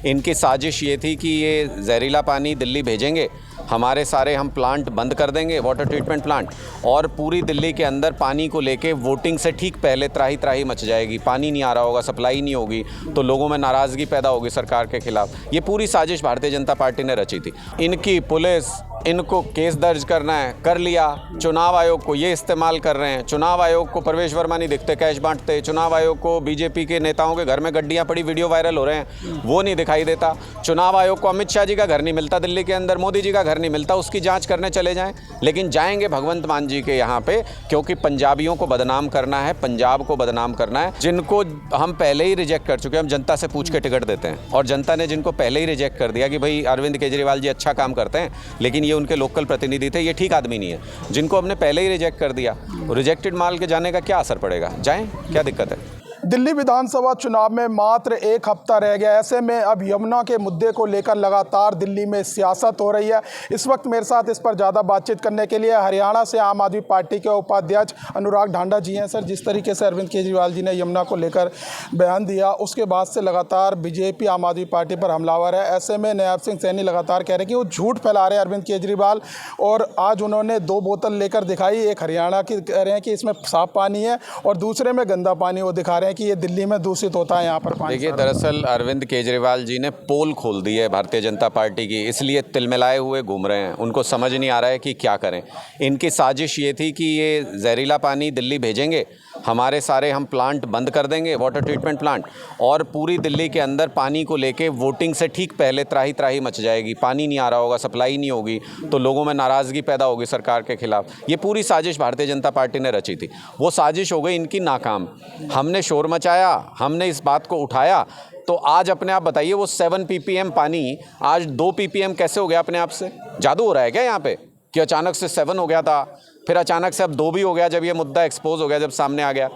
इनकी साजिश ये थी कि ये जहरीला पानी दिल्ली भेजेंगे, हमारे सारे हम प्लांट बंद कर देंगे, वाटर ट्रीटमेंट प्लांट, और पूरी दिल्ली के अंदर पानी को लेके वोटिंग से ठीक पहले त्राही त्राही मच जाएगी। पानी नहीं आ रहा होगा, सप्लाई नहीं होगी, तो लोगों में नाराज़गी पैदा होगी सरकार के खिलाफ। ये पूरी साजिश भारतीय जनता पार्टी ने रची थी। इनकी पुलिस, इनको केस दर्ज करना है, कर लिया। चुनाव आयोग को ये इस्तेमाल कर रहे हैं। चुनाव आयोग को प्रवेश वर्मा नहीं दिखते, कैश बांटते। चुनाव आयोग को बीजेपी के नेताओं के घर में गड्डियां पड़ी, वीडियो वायरल हो रहे हैं, वो नहीं दिखाई देता। चुनाव आयोग को अमित शाह जी का घर नहीं मिलता दिल्ली के अंदर, मोदी जी का घर नहीं मिलता, उसकी जांच करने चले जाएं। लेकिन जाएंगे भगवंत मान जी के यहाँ पे, क्योंकि पंजाबियों को बदनाम करना है, पंजाब को बदनाम करना है, जिनको हम पहले ही रिजेक्ट कर चुके हैं। हम जनता से पूछ के टिकट देते हैं, और जनता ने जिनको पहले ही रिजेक्ट कर दिया कि भाई अरविंद केजरीवाल जी अच्छा काम करते हैं, लेकिन ये उनके लोकल प्रतिनिधि थे, ये ठीक आदमी नहीं है, जिनको हमने पहले ही रिजेक्ट कर दिया, रिजेक्टेड माल के जाने का क्या असर पड़ेगा? जाएं, क्या दिक्कत है? दिल्ली विधानसभा चुनाव में मात्र एक हफ्ता रह गया। ऐसे में अब यमुना के मुद्दे को लेकर लगातार दिल्ली में सियासत हो रही है। इस वक्त मेरे साथ इस पर ज़्यादा बातचीत करने के लिए हरियाणा से आम आदमी पार्टी के उपाध्यक्ष अनुराग ढांडा जी हैं। सर, जिस तरीके से अरविंद केजरीवाल जी ने यमुना को लेकर बयान दिया, उसके बाद से लगातार बीजेपी आम आदमी पार्टी पर हमलावर है। ऐसे में नायब सिंह सैनी लगातार कह रहे हैं कि वो झूठ फैला रहे हैं अरविंद केजरीवाल, और आज उन्होंने 2 बोतल लेकर दिखाई। एक हरियाणा की कह रहे हैं कि इसमें साफ पानी है, और दूसरे में गंदा पानी वो दिखा रहे हैं कि ये दिल्ली में दूषित होता है यहाँ पर पानी। देखिए, दरअसल अरविंद केजरीवाल जी ने पोल खोल दी है भारतीय जनता पार्टी की, इसलिए तिलमिलाए हुए घूम रहे हैं। उनको समझ नहीं आ रहा है कि क्या करें। इनकी साजिश ये थी कि ये जहरीला पानी दिल्ली भेजेंगे, हमारे सारे हम प्लांट बंद कर देंगे, वाटर ट्रीटमेंट प्लांट, और पूरी दिल्ली के अंदर पानी को लेके वोटिंग से ठीक पहले त्राही त्राही मच जाएगी। पानी नहीं आ रहा होगा, सप्लाई नहीं होगी, तो लोगों में नाराज़गी पैदा होगी सरकार के खिलाफ। ये पूरी साजिश भारतीय जनता पार्टी ने रची थी। वो साजिश हो गई इनकी नाकाम। हमने शोर मचाया, हमने इस बात को उठाया, तो आज अपने आप बताइए वो 7 ppm पानी आज 2 ppm कैसे हो गया अपने आप से? जादू हो रहा है क्या यहाँ पे कि अचानक से 7 हो गया था, फिर अचानक से अब 2 भी हो गया जब ये मुद्दा एक्सपोज हो गया, जब सामने आ गया।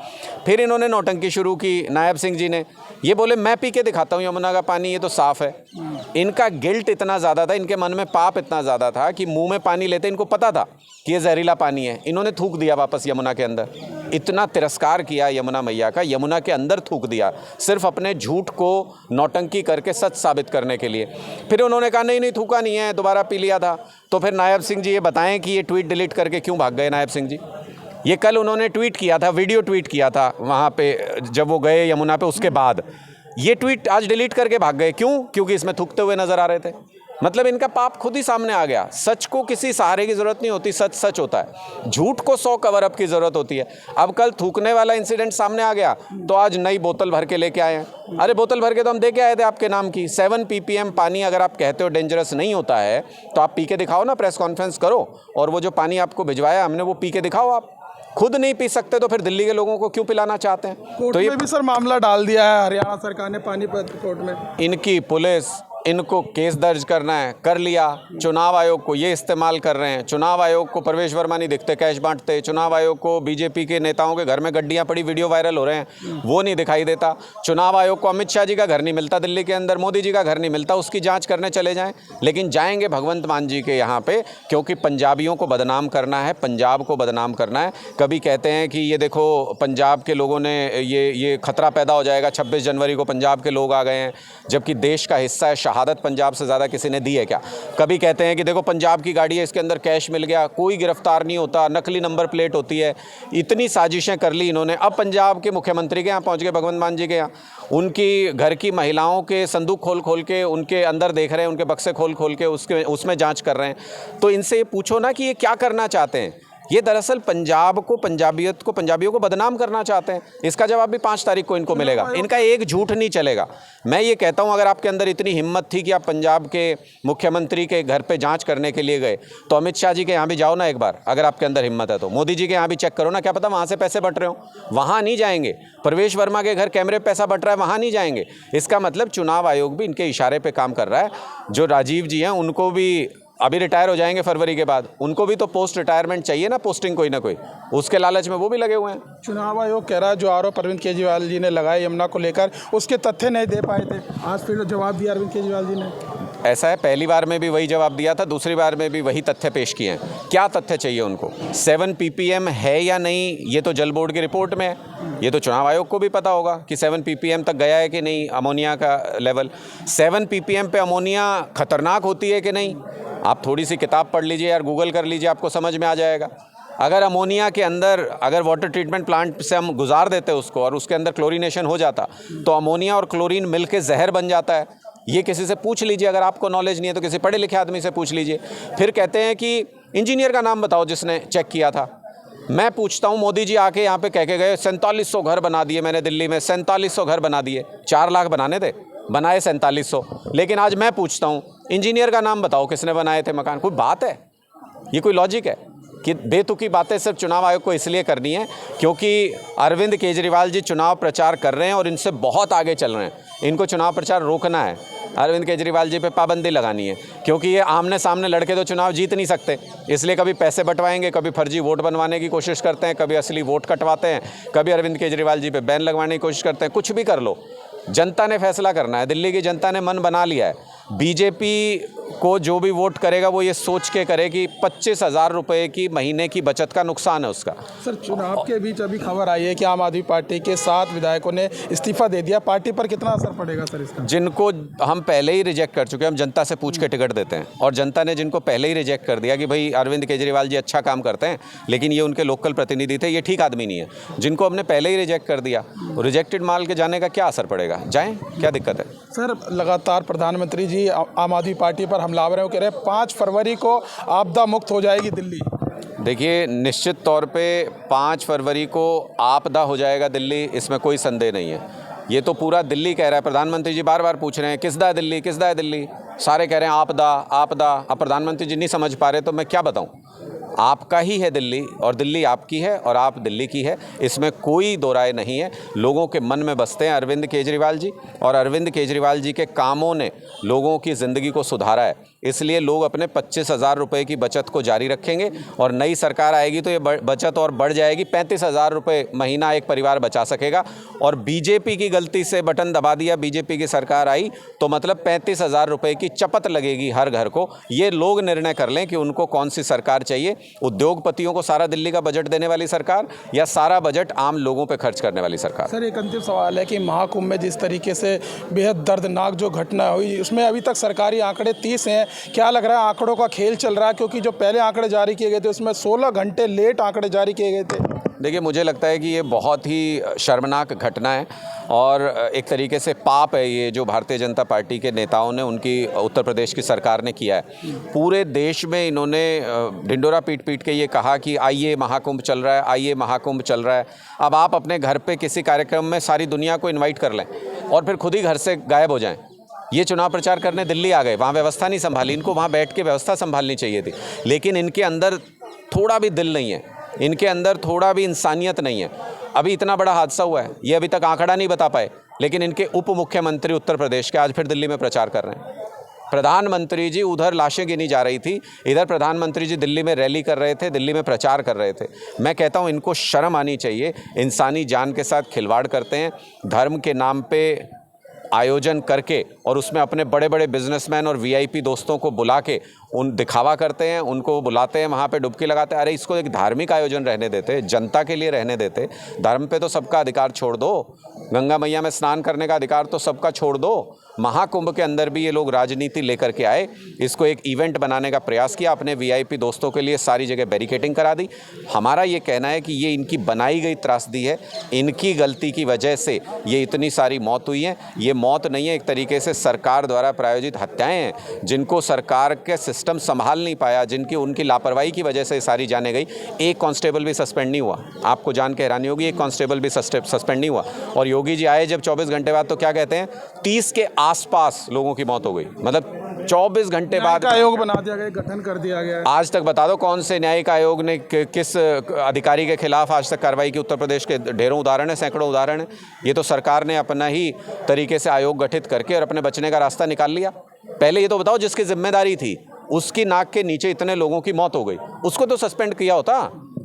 फिर इन्होंने नौटंकी शुरू की। नायब सिंह जी ने ये बोले मैं पी के दिखाता हूँ यमुना का पानी, ये तो साफ़ है। इनका गिल्ट इतना ज़्यादा था, इनके मन में पाप इतना ज़्यादा था कि मुंह में पानी लेते इनको पता था कि ये जहरीला पानी है। इन्होंने थूक दिया वापस यमुना के अंदर। इतना तिरस्कार किया यमुना मैया का, यमुना के अंदर थूक दिया, सिर्फ अपने झूठ को नौटंकी करके सच साबित करने के लिए। फिर उन्होंने कहा नहीं नहीं थूका नहीं है, दोबारा पी लिया था। तो फिर नायब सिंह जी ये बताएं कि ये ट्वीट डिलीट करके क्यों भाग गए नायब सिंह जी? ये कल उन्होंने ट्वीट किया था, वीडियो ट्वीट किया था वहाँ पे जब वो गए यमुना पे, उसके बाद ये ट्वीट आज डिलीट करके भाग गए। क्यों? क्योंकि इसमें थूकते हुए नजर आ रहे थे। मतलब इनका पाप खुद ही सामने आ गया। सच को किसी सहारे की ज़रूरत नहीं होती, सच सच होता है। झूठ को 100 कवर अप की ज़रूरत होती है। अब कल थूकने वाला इंसिडेंट सामने आ गया, तो आज नई बोतल भर के लेके आए हैं। अरे बोतल भर के तो हम दे के आए थे आपके नाम की। 7 ppm पानी अगर आप कहते हो डेंजरस नहीं होता है, तो आप पी के दिखाओ ना, प्रेस कॉन्फ्रेंस करो, और वो जो पानी आपको भिजवाया हमने वो पी के दिखाओ। आप खुद नहीं पी सकते तो फिर दिल्ली के लोगों को क्यों पिलाना चाहते हैं? कोर्ट तो ये में भी सर मामला डाल दिया है हरियाणा सरकार ने पानीपत कोर्ट में। इनकी पुलिस, इनको केस दर्ज करना है, कर लिया। चुनाव आयोग को ये इस्तेमाल कर रहे हैं। चुनाव आयोग को प्रवेश वर्मा नहीं दिखते, कैश बांटते। चुनाव आयोग को बीजेपी के नेताओं के घर में गड्डियां पड़ी, वीडियो वायरल हो रहे हैं, वो नहीं दिखाई देता। चुनाव आयोग को अमित शाह जी का घर नहीं मिलता दिल्ली के अंदर, मोदी जी का घर नहीं मिलता, उसकी जांच करने चले जाएं। लेकिन जाएंगे भगवंत मान जी के यहाँ पे, क्योंकि पंजाबियों को बदनाम करना है, पंजाब को बदनाम करना है। कभी कहते हैं कि ये देखो पंजाब के लोगों ने ये खतरा पैदा हो जाएगा, 26 जनवरी को पंजाब के लोग आ गए हैं, जबकि देश का हिस्सा है। शहादत पंजाब से ज़्यादा किसी ने दी है क्या? कभी कहते हैं कि देखो पंजाब की गाड़ी है, इसके अंदर कैश मिल गया, कोई गिरफ्तार नहीं होता, नकली नंबर प्लेट होती है। इतनी साजिशें कर ली इन्होंने। अब पंजाब के मुख्यमंत्री के यहाँ पहुँच गए, भगवंत मान जी के यहाँ। उनकी घर की महिलाओं के संदूक खोल खोल के उनके अंदर देख रहे हैं, उनके बक्से खोल खोल के उसमें जाँच कर रहे हैं। तो इनसे पूछो ना कि ये क्या करना चाहते हैं। ये दरअसल पंजाब को, पंजाबियत को, पंजाबियों को बदनाम करना चाहते हैं। इसका जवाब भी 5 तारीख को इनको मिलेगा। इनका एक झूठ नहीं चलेगा। मैं ये कहता हूँ, अगर आपके अंदर इतनी हिम्मत थी कि आप पंजाब के मुख्यमंत्री के घर पे जांच करने के लिए गए, तो अमित शाह जी के यहाँ भी जाओ ना एक बार, अगर आपके अंदर हिम्मत है तो। मोदी जी के यहाँ भी चेक करो ना, क्या पता वहाँ से पैसे बट रहे हो, वहाँ नहीं जाएंगे। प्रवेश वर्मा के घर कैमरे पैसा बट रहा है, वहाँ नहीं जाएंगे। इसका मतलब चुनाव आयोग भी इनके इशारे पर काम कर रहा है। जो राजीव जी हैं उनको भी अभी रिटायर हो जाएंगे फरवरी के बाद, उनको भी तो पोस्ट रिटायरमेंट चाहिए ना, पोस्टिंग कोई ना कोई, उसके लालच में वो भी लगे हुए हैं। चुनाव आयोग कह रहा है जो आरोप अरविंद केजरीवाल जी ने लगाए यमुना को लेकर, उसके तथ्य नहीं दे पाए थे। आज फिर जवाब दिया अरविंद केजरीवाल जी ने। ऐसा है, पहली बार में भी वही जवाब दिया था, दूसरी बार में भी वही तथ्य पेश किए हैं। क्या तथ्य चाहिए उनको? 7 ppm है या नहीं, ये तो जल बोर्ड की रिपोर्ट में है। ये तो चुनाव आयोग को भी पता होगा कि 7 ppm तक गया है कि नहीं अमोनिया का लेवल। 7 ppm पे अमोनिया खतरनाक होती है कि नहीं, आप थोड़ी सी किताब पढ़ लीजिए यार, गूगल कर लीजिए, आपको समझ में आ जाएगा। अगर अमोनिया के अंदर, अगर वाटर ट्रीटमेंट प्लांट से हम गुजार देते उसको और उसके अंदर क्लोरीनेशन हो जाता, तो अमोनिया और क्लोरीन मिल के जहर बन जाता है। ये किसी से पूछ लीजिए, अगर आपको नॉलेज नहीं है तो किसी पढ़े लिखे आदमी से पूछ लीजिए। फिर कहते हैं कि इंजीनियर का नाम बताओ जिसने चेक किया था। मैं पूछता हूँ, मोदी जी आके यहाँ पे कह के गए 4700 घर बना दिए मैंने दिल्ली में, 4700 घर बना दिए। 4 लाख बनाने थे, बनाए 4700। लेकिन आज मैं पूछता हूँ, इंजीनियर का नाम बताओ किसने बनाए थे मकान। कोई बात है? ये कोई लॉजिक है कि बेतुकी बातें सिर्फ चुनाव आयोग को इसलिए करनी है क्योंकि अरविंद केजरीवाल जी चुनाव प्रचार कर रहे हैं और इनसे बहुत आगे चल रहे हैं। इनको चुनाव प्रचार रोकना है, अरविंद केजरीवाल जी पे पाबंदी लगानी है, क्योंकि ये आमने सामने लड़के तो चुनाव जीत नहीं सकते। इसलिए कभी पैसे बंटवाएंगे, कभी फर्जी वोट बनवाने की कोशिश करते हैं, कभी असली वोट कटवाते हैं, कभी अरविंद केजरीवाल जी पे बैन लगवाने की कोशिश करते हैं। कुछ भी कर लो, जनता ने फैसला करना है। दिल्ली की जनता ने मन बना लिया है। बीजेपी को जो भी वोट करेगा वो ये सोच के करे कि 25,000 रुपये की महीने की बचत का नुकसान है उसका। सर, चुनाव के बीच अभी खबर आई है कि आम आदमी पार्टी के 7 विधायकों ने इस्तीफा दे दिया। पार्टी पर कितना असर पड़ेगा सर इसका? जिनको हम पहले ही रिजेक्ट कर चुके हैं, हम जनता से पूछ के टिकट देते हैं, और जनता ने जिनको पहले ही रिजेक्ट कर दिया कि भाई अरविंद केजरीवाल जी अच्छा काम करते हैं लेकिन ये उनके लोकल प्रतिनिधि थे, ये ठीक आदमी नहीं है, जिनको हमने पहले ही रिजेक्ट कर दिया, रिजेक्टेड माल के जाने का क्या असर पड़ेगा? जाएँ, क्या दिक्कत है? सर, लगातार प्रधानमंत्री जी आम आदमी पार्टी पर हमलावर हैं, वो कह रहे हैं 5 फरवरी को आपदा मुक्त हो जाएगी दिल्ली। देखिए, निश्चित तौर पे 5 फरवरी को आपदा हो जाएगा दिल्ली, इसमें कोई संदेह नहीं है। ये तो पूरा दिल्ली कह रहा है। प्रधानमंत्री जी बार बार पूछ रहे हैं किसदा है दिल्ली, किसदा है दिल्ली। सारे कह रहे हैं आपदा आपदा। अब प्रधानमंत्री जी नहीं समझ पा रहे तो मैं क्या बताऊं? आपका ही है दिल्ली, और दिल्ली आपकी है और आप दिल्ली की है, इसमें कोई दो राय नहीं है। लोगों के मन में बसते हैं अरविंद केजरीवाल जी, और अरविंद केजरीवाल जी के कामों ने लोगों की ज़िंदगी को सुधारा है। इसलिए लोग अपने 25,000 रुपये की बचत को जारी रखेंगे, और नई सरकार आएगी तो ये बचत और बढ़ जाएगी। 35,000 रुपये महीना एक परिवार बचा सकेगा। और बीजेपी की गलती से बटन दबा दिया, बीजेपी की सरकार आई तो मतलब 35,000 रुपये की चपत लगेगी हर घर को। ये लोग निर्णय कर लें कि उनको कौन सी सरकार चाहिए, उद्योगपतियों को सारा दिल्ली का बजट देने वाली सरकार या सारा बजट आम लोगों पे खर्च करने वाली सरकार। सर, एक अंतिम सवाल है कि महाकुंभ में जिस तरीके से बेहद दर्दनाक जो घटना हुई, उसमें अभी तक सरकारी आंकड़े 30 हैं। क्या लग रहा है आंकड़ों का खेल चल रहा है? क्योंकि जो पहले आंकड़े जारी किए गए थे उसमें 16 घंटे लेट आंकड़े जारी किए गए थे। देखिए, मुझे लगता है कि ये बहुत ही शर्मनाक घटना है और एक तरीके से पाप है ये जो भारतीय जनता पार्टी के नेताओं ने, उनकी उत्तर प्रदेश की सरकार ने किया है। पूरे देश में इन्होंने ढिंडोरा पीट पीट के ये कहा कि आइए महाकुंभ चल रहा है, आइए महाकुंभ चल रहा है। अब आप अपने घर पे किसी कार्यक्रम में सारी दुनिया को इन्वाइट कर लें और फिर खुद ही घर से गायब हो जाएं। ये चुनाव प्रचार करने दिल्ली आ गए, वहाँ व्यवस्था नहीं संभाली। इनको वहाँ बैठ के व्यवस्था संभालनी चाहिए थी, लेकिन इनके अंदर थोड़ा भी दिल नहीं है, इनके अंदर थोड़ा भी इंसानियत नहीं है। अभी इतना बड़ा हादसा हुआ है, ये अभी तक आंकड़ा नहीं बता पाए, लेकिन इनके उप मुख्यमंत्री उत्तर प्रदेश के आज फिर दिल्ली में प्रचार कर रहे हैं। प्रधानमंत्री जी उधर लाशें गिनी जा रही थी, इधर प्रधानमंत्री जी दिल्ली में रैली कर रहे थे, दिल्ली में प्रचार कर रहे थे। मैं कहता हूँ इनको शर्म आनी चाहिए। इंसानी जान के साथ खिलवाड़ करते हैं, धर्म के नाम पे आयोजन करके और उसमें अपने बड़े बड़े बिजनेसमैन और वीआईपी दोस्तों को बुला के उन दिखावा करते हैं, उनको बुलाते हैं, वहाँ पे डुबकी लगाते हैं। अरे इसको एक धार्मिक आयोजन रहने देते, जनता के लिए रहने देते। धर्म पे तो सबका अधिकार छोड़ दो, गंगा मैया में स्नान करने का अधिकार तो सबका छोड़ दो। महाकुंभ के अंदर भी ये लोग राजनीति लेकर के आए, इसको एक इवेंट बनाने का प्रयास किया, अपने वीआईपी दोस्तों के लिए सारी जगह बैरिकेडिंग करा दी। हमारा ये कहना है कि ये इनकी बनाई गई त्रासदी है, इनकी गलती की वजह से ये इतनी सारी मौत हुई है। ये मौत नहीं है, एक तरीके से सरकार द्वारा प्रायोजित हत्याएं हैं, जिनको सरकार के सिस्टम संभाल नहीं पाया, जिनकी उनकी लापरवाही की वजह से सारी जाने गई। एक कांस्टेबल भी सस्पेंड नहीं हुआ, आपको जान के हैरानी होगी, एक कांस्टेबल भी सस्पेंड नहीं हुआ। और योगी जी आए जब 24 घंटे बाद तो क्या कहते हैं, 30 के आसपास लोगों की मौत हो गई। मतलब 24 घंटे बाद आयोग बना दिया गया, गठन कर दिया गया। आज तक बता दो कौन से न्यायिक आयोग ने किस अधिकारी के खिलाफ आज तक कार्रवाई की? उत्तर प्रदेश के ढेरों उदाहरण है, सैकड़ों उदाहरण है। ये तो सरकार ने अपना ही तरीके से आयोग गठित करके और अपने बचने का रास्ता निकाल लिया। पहले ये तो बताओ, जिसकी जिम्मेदारी थी उसकी नाक के नीचे इतने लोगों की मौत हो गई, उसको तो सस्पेंड किया होता।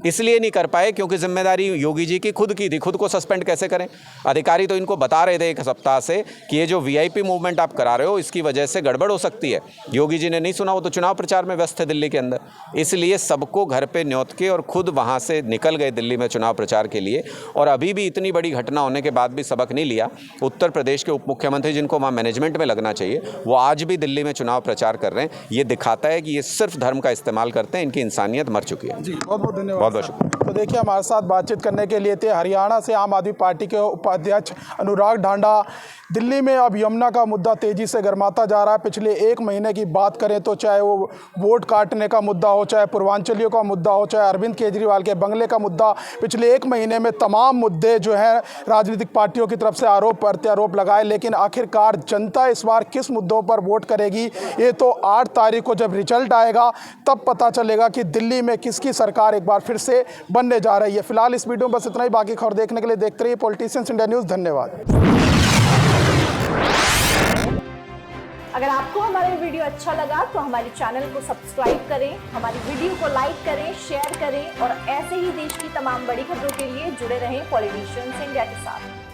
इसलिए नहीं कर पाए क्योंकि जिम्मेदारी योगी जी की खुद की थी। खुद को सस्पेंड कैसे करें? अधिकारी तो इनको बता रहे थे एक सप्ताह से कि ये जो वीआईपी मूवमेंट आप करा रहे हो इसकी वजह से गड़बड़ हो सकती है। योगी जी ने नहीं सुना, वो तो चुनाव प्रचार में व्यस्त थे दिल्ली के अंदर। इसलिए सबको घर पे न्योत के और खुद वहाँ से निकल गए दिल्ली में चुनाव प्रचार के लिए। और अभी भी इतनी बड़ी घटना होने के बाद भी सबक नहीं लिया। उत्तर प्रदेश के उप मुख्यमंत्री जिनको वहाँ मैनेजमेंट में लगना चाहिए, वो आज भी दिल्ली में चुनाव प्रचार कर रहे हैं। ये दिखाता है कि ये सिर्फ धर्म का इस्तेमाल करते हैं, इनकी इंसानियत मर चुकी है। जी, बहुत बहुत धन्यवाद। बहुत बहुत शुक्रिया। तो देखिए, हमारे साथ बातचीत करने के लिए थे हरियाणा से आम आदमी पार्टी के उपाध्यक्ष अनुराग ढांडा। दिल्ली में अब यमुना का मुद्दा तेजी से गर्माता जा रहा है। पिछले 1 महीने की बात करें तो चाहे वो वोट काटने का मुद्दा हो, चाहे पूर्वांचलियों का मुद्दा हो, चाहे अरविंद केजरीवाल के बंगले का मुद्दा, पिछले 1 महीने में तमाम मुद्दे जो है राजनीतिक पार्टियों की तरफ से आरोप प्रत्यारोप लगाए। लेकिन आखिरकार जनता इस बार किस मुद्दों पर वोट करेगी, ये तो 8 तारीख को जब रिजल्ट आएगा तब पता चलेगा कि दिल्ली में किसकी सरकार एक बार फिर से बनने जा रही है। फिलहाल इस वीडियो में बस इतना ही। बाकी खबर देखने के लिए देखते रहिए पॉलिटिशियंस इंडिया न्यूज़। धन्यवाद। अगर आपको हमारा वीडियो अच्छा लगा तो हमारे चैनल को सब्सक्राइब करें, हमारी वीडियो को लाइक करें, शेयर करें और ऐसे ही देश की तमाम बड़ी खबरों के लिए जुड़े रहें पॉलिटिशियंस इंडिया के साथ।